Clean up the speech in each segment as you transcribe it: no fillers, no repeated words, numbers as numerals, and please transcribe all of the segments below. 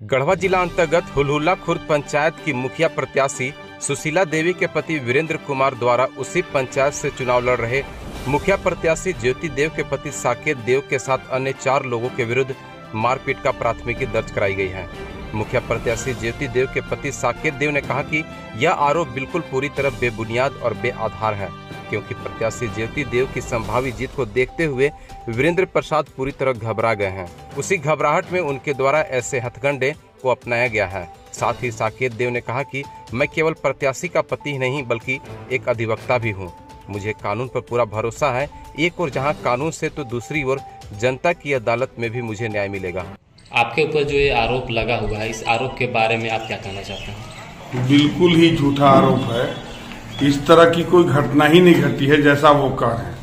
गढ़वा जिला अंतर्गत हुलहुला खुर्द पंचायत की मुखिया प्रत्याशी सुशीला देवी के पति वीरेंद्र कुमार द्वारा उसी पंचायत से चुनाव लड़ रहे मुखिया प्रत्याशी ज्योति देव के पति साकेत देव के साथ अन्य 4 लोगों के विरुद्ध मारपीट का प्राथमिकी दर्ज कराई गई है। मुखिया प्रत्याशी ज्योति देव के पति साकेत देव ने कहा कि यह आरोप बिल्कुल पूरी तरह बेबुनियाद और बेआधार है, क्योंकि प्रत्याशी ज्योति देव की संभावित जीत को देखते हुए वीरेंद्र प्रसाद पूरी तरह घबरा गए हैं। उसी घबराहट में उनके द्वारा ऐसे हथकंडे को अपनाया गया है। साथ ही साकेत देव ने कहा कि मैं केवल प्रत्याशी का पति ही नहीं बल्कि एक अधिवक्ता भी हूं। मुझे कानून पर पूरा भरोसा है। एक और जहां कानून से तो दूसरी ओर जनता की अदालत में भी मुझे न्याय मिलेगा। आपके ऊपर जो ये आरोप लगा हुआ है, इस आरोप के बारे में आप क्या कहना चाहते हैं? बिल्कुल ही झूठा आरोप है। इस तरह की कोई घटना ही नहीं घटी है जैसा वो कह रहे हैं।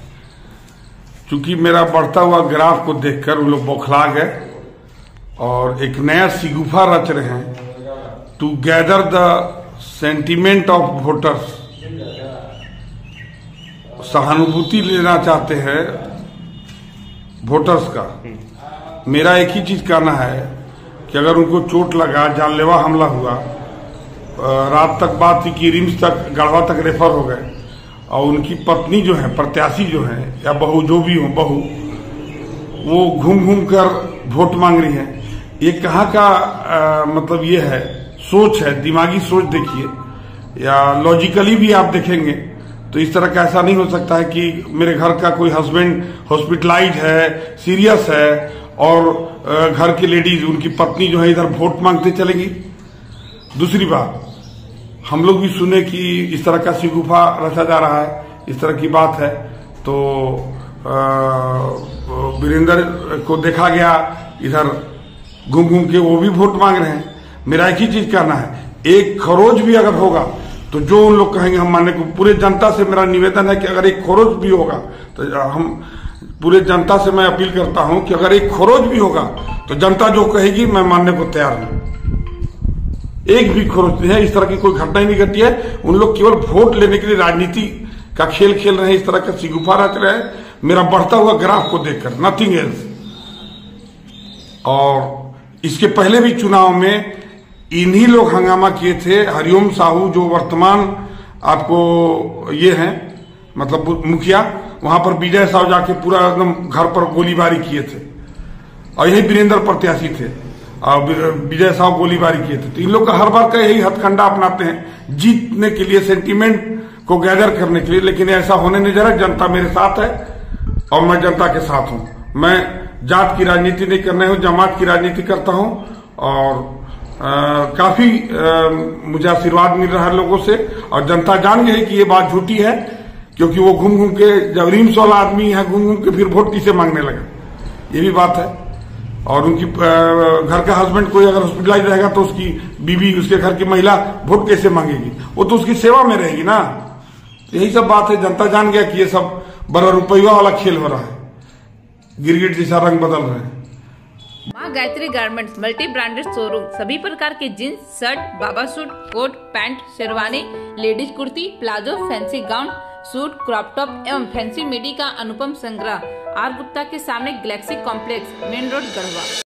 चूंकि मेरा बढ़ता हुआ ग्राफ को देखकर वो लोग बौखला गए और एक नया सिगुफा रच रहे हैं to gather the sentiment of voters. सहानुभूति लेना चाहते हैं वोटर्स का। मेरा एक ही चीज कहना है कि अगर उनको चोट लगा, जानलेवा हमला हुआ, रात तक बात थी कि रिम्स तक, गढ़वा तक रेफर हो गए और उनकी पत्नी जो है, प्रत्याशी जो है या बहू, जो भी हो बहू, वो घूम घूम कर वोट मांग रही है। ये कहाँ का मतलब ये है, सोच है, दिमागी सोच देखिए या लॉजिकली भी आप देखेंगे तो इस तरह का ऐसा नहीं हो सकता है कि मेरे घर का कोई हस्बैंड हॉस्पिटलाइज है, सीरियस है और घर की लेडीज, उनकी पत्नी जो है इधर वोट मांगते चलेगी। दूसरी बात, हम लोग भी सुने कि इस तरह का सिगुफा रचा जा रहा है, इस तरह की बात है। तो वीरेंद्र को देखा गया इधर घूम घूम के वो भी वोट मांग रहे हैं। मेरा एक ही चीज करना है, एक खरोच भी अगर होगा तो जो उन लोग कहेंगे हम मानने को। पूरे जनता से मेरा निवेदन है कि अगर एक खरोच भी होगा तो हम पूरे जनता से मैं अपील करता हूं कि अगर एक खरोच भी होगा तो जनता जो कहेगी मैं मानने को तैयार हूं। एक भी खरोच नहीं है, इस तरह की कोई घटना ही नहीं घटी है। उन लोग केवल वोट लेने के लिए राजनीति का खेल खेल रहे हैं, इस तरह का सिगुफा रच रहे हैं मेरा बढ़ता हुआ ग्राफ को देखकर, नथिंग एल्स। और इसके पहले भी चुनाव में इन्हीं लोग हंगामा किए थे। हरिओम साहू जो वर्तमान आपको ये हैं मतलब मुखिया, वहां पर विजय साहू जाके पूरा एकदम घर पर गोलीबारी किए थे और यही वीरेंद्र प्रत्याशी थे और विजय साहू गोलीबारी किए थे। तो इन लोग का हर बार का यही हथकंडा अपनाते हैं जीतने के लिए, सेंटीमेंट को गैदर करने के लिए। लेकिन ऐसा होने नहीं जा रहा। जनता मेरे साथ है और मैं जनता के साथ हूं। मैं जात की राजनीति नहीं करना हूं, जमात की राजनीति करता हूं और काफी मुझे आशीर्वाद मिल रहा है लोगों से। और जनता जान गई कि ये बात झूठी है, क्योंकि वो घूम घूम के, जब रिम्स वाला आदमी है घूम घूम के फिर वोट किसे मांगने लगा, ये भी बात है। और उनकी घर का हस्बैंड कोई अगर हॉस्पिटलाइज रहेगा तो उसकी बीवी, उसके घर की महिला वोट कैसे मांगेगी? वो तो उसकी सेवा में रहेगी ना। यही सब बात है। जनता जान गया कि ये सब बड़ा रुपया वाला खेल हो रहा है, गिरगिट जैसा रंग बदल रहे हैं। माँ Gayatri garments multi branded showroom, सभी प्रकार के जींस, शर्ट, बाबा suit, coat, pant, sherwani, ladies kurti, palazzo, fancy gown, suit, crop top एवं फैंसी मिडी का अनुपम संग्रह। आर गुप्ता के सामने galaxy complex, main road, Garhwa.